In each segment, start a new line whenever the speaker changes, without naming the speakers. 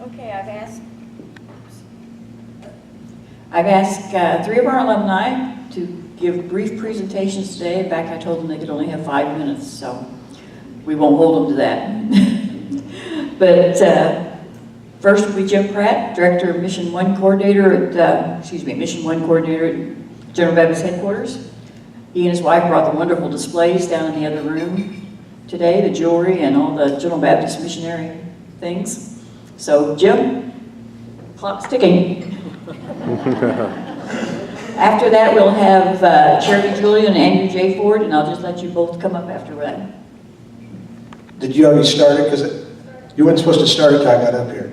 Okay, I've asked 3 of our alumni to give brief presentations today. In fact, I told them they could only have 5 minutes, so we won't hold them to that. But first will be Jim Pratt, Director of Mission 1 Coordinator at, Mission 1 Coordinator at General Baptist Headquarters. He and his wife brought the wonderful displays down in the other room today, the jewelry and all the General Baptist missionary things. So, Jim, clock's ticking. After that, we'll have Charity Julian and Andrew J. Ford, and I'll just let you both come up after that.
Did you already start it? Because you weren't supposed to start it until I got up here.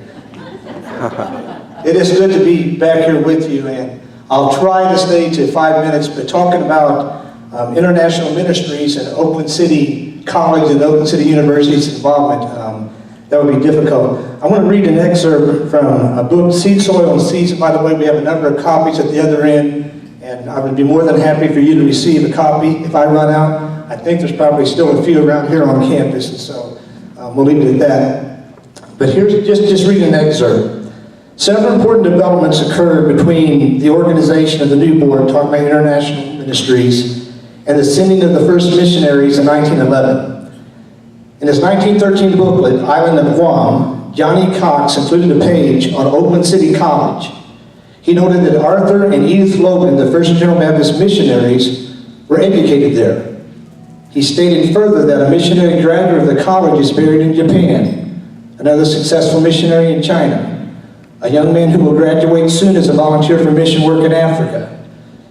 It is good to be back here with you, and I'll try to stay to 5 minutes, but talking about international ministries and Oakland City College and Oakland City University's involvement, that would be difficult. I want to read an excerpt from a book, Seed, Soil, and Seeds. By the way, we have a number of copies at the other end, and I would be more than happy for you to receive a copy if I run out. I think there's probably still a few around here on campus, and so we'll leave it at that. But here's just read an excerpt. Several important developments occurred between the organization of the new board, talking about international ministries, and the sending of the first missionaries in 1911. In his 1913 booklet, Island of Guam, Johnny Cox included a page on Oakland City College. He noted that Arthur and Edith Logan, the first General Baptist missionaries, were educated there. He stated further that a missionary graduate of the college is buried in Japan, another successful missionary in China, a young man who will graduate soon as a volunteer for mission work in Africa.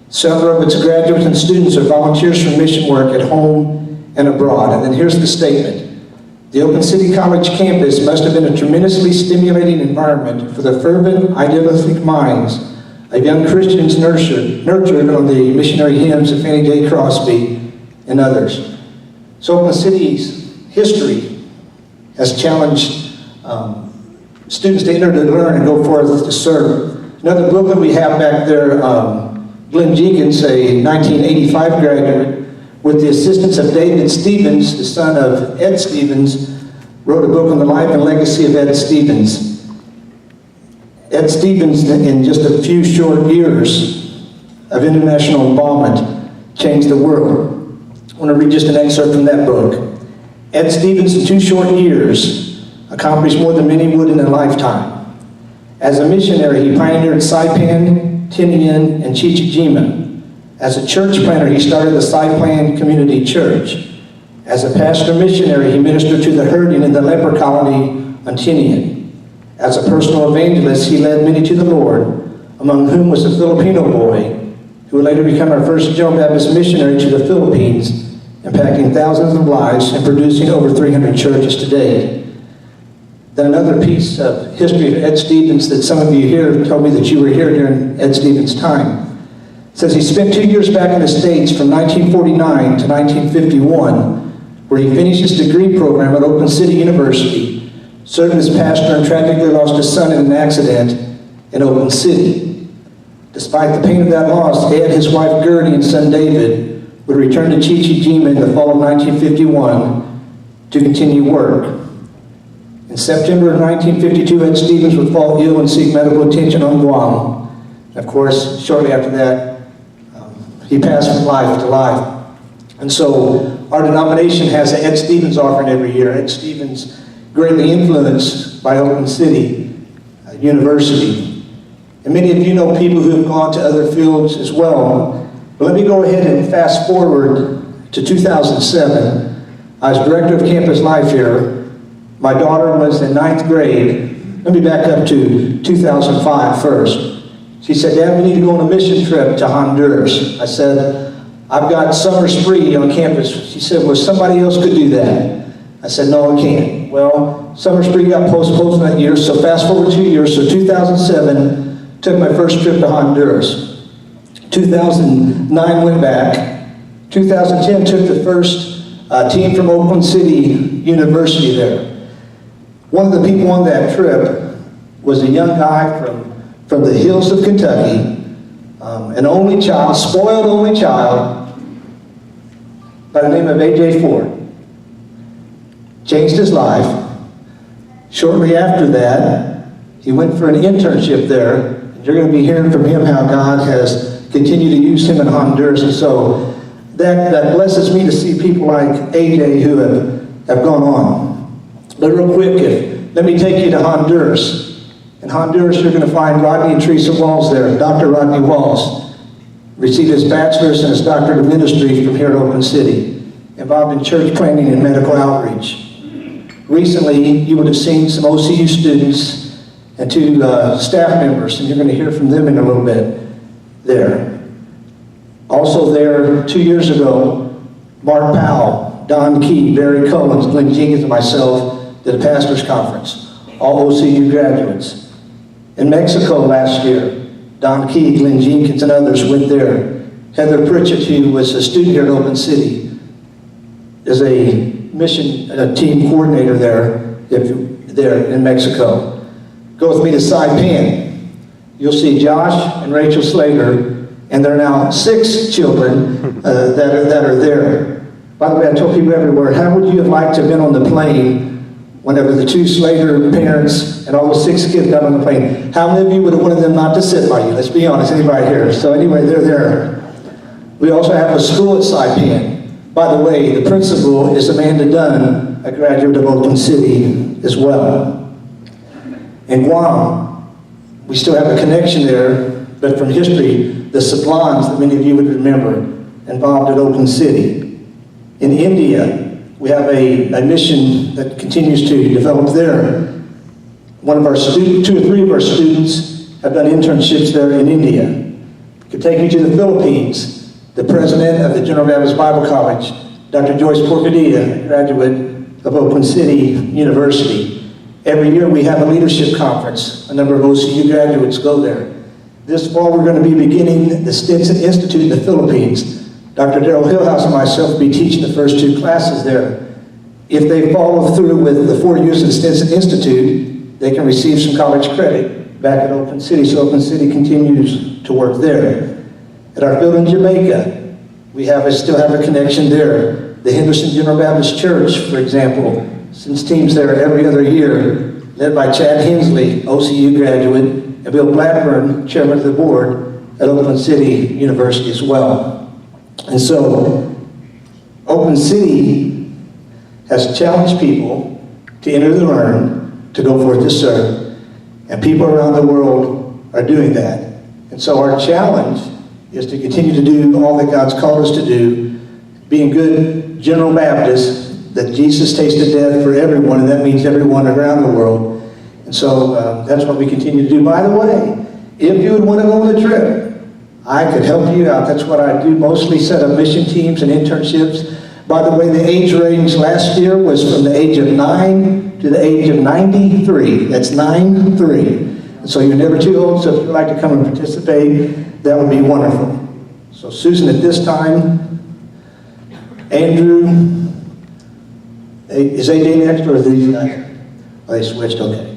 Several of its graduates and students are volunteers for mission work at home and abroad. And then here's the statement. The Oakland City College campus must have been a tremendously stimulating environment for the fervent, idealistic minds of young Christians nurtured on the missionary hymns of Fannie J. Crosby and others. So Oakland City's history has challenged students to enter to learn and go forth to serve. Another book that we have back there, Glenn Jenkins, a 1985 graduate, with the assistance of David Stevens, the son of Ed Stevens, wrote a book on the life and legacy of Ed Stevens. Ed Stevens, in just a few short years of international involvement, changed the world. I want to read just an excerpt from that book. Ed Stevens, in 2 short years, accomplished more than many would in a lifetime. As a missionary, he pioneered Saipan, Tinian, and Chichijima. As a church planter, he started the Saipan Community Church. As a pastor missionary, he ministered to the hurting in the leper colony on Tinian. As a personal evangelist, he led many to the Lord, among whom was a Filipino boy, who would later become our first General Baptist missionary to the Philippines, impacting thousands of lives and producing over 300 churches today. Then another piece of history of Ed Stevens that some of you here told me that you were here during Ed Stevens' time. It says he spent 2 years back in the States from 1949 to 1951, where he finished his degree program at Oakland City University, served as pastor, and tragically lost his son in an accident in Oakland City. Despite the pain of that loss, Ed, his wife Gertie, and son David would return to Chichijima in the fall of 1951 to continue work. In September of 1952, Ed Stevens would fall ill and seek medical attention on Guam. And of course, shortly after that, he passed from life to life. And so our denomination has an Ed Stevens offering every year. Ed Stevens, greatly influenced by Oakland City University. And many of you know people who have gone to other fields as well. But let me go ahead and fast forward to 2007. I was director of campus life here. My daughter was in 9th grade. Let me back up to 2005 first. She said, Dad, we need to go on a mission trip to Honduras. I said, I've got summer spree on campus. She said, well, somebody else could do that. I said, no, I can't. Well, summer spree got postponed that year, so fast forward 2 years. So 2007, took my first trip to Honduras. 2009, went back. 2010, took the first team from Oakland City University there. One of the people on that trip was a young guy from the hills of Kentucky, an only child, spoiled only child, by the name of A.J. Ford. Changed his life. Shortly after that, He went for an internship there. You're going to be hearing from him how God has continued to use him in Honduras. And so that blesses me to see people like AJ who have gone on. But real quick, let me take you to Honduras. In Honduras, you're going to find Rodney and Teresa Walls there. Dr. Rodney Walls received his bachelor's and his doctorate of ministry from here at Oakland City, involved in church planting and medical outreach. Recently, you would have seen some OCU students and 2 staff members, and you're going to hear from them in a little bit there. Also there, 2 years ago, Mark Powell, Don Key, Barry Collins, Glenn Jenkins, and myself did a pastor's conference, all OCU graduates. In Mexico last year, Don Key, Glenn Jenkins, and others went there. Heather Pritchett, who was a student here at Oakland City, is a mission team coordinator there in Mexico. Go with me to Saipan. You'll see Josh and Rachel Slater, and there are now 6 children that are there. By the way, I told people everywhere, how would you have liked to have been on the plane whenever the 2 Slater parents and all the 6 kids got on the plane? How many of you would have wanted them not to sit by you? Let's be honest, anybody here? So anyway, they're there. We also have a school at Saipan. By the way, the principal is Amanda Dunn, a graduate of Oakland City as well. In Guam, we still have a connection there, but from history, the Sablons that many of you would remember, involved at Oakland City. In India, we have a mission that continues to develop there. 2 or 3 of our students have done internships there in India. I could take you to the Philippines. The president of the General Baptist Bible College, Dr. Joyce Porcadilla, a graduate of Oakland City University. Every year we have a leadership conference. A number of OCU graduates go there. This fall we're going to be beginning the Stinson Institute in the Philippines. Dr. Darrell Hillhouse and myself will be teaching the first 2 classes there. If they follow through with the 4 years at Stinson Institute, they can receive some college credit back at Oakland City, so Oakland City continues to work there. At our field in Jamaica, we still have a connection there. The Henderson General Baptist Church, for example, sends teams there every other year, led by Chad Hensley, OCU graduate, and Bill Blackburn, chairman of the board at Oakland City University as well. And so, Oakland City has challenged people to enter the learn, to go forth to serve, and people around the world are doing that. And so our challenge is to continue to do all that God's called us to do, being good General Baptists, that Jesus tasted death for everyone, and that means everyone around the world. And so that's what we continue to do. By the way, if you would want to go on a trip, I could help you out. That's what I do, mostly set up mission teams and internships. By the way, the age range last year was from the age of 9 to the age of 93. That's 9-3. And so you're never too old, so if you'd like to come and participate, that would be wonderful. So Susan, at this time, Andrew, is AJ next, or are these guys? Oh, they switched, okay.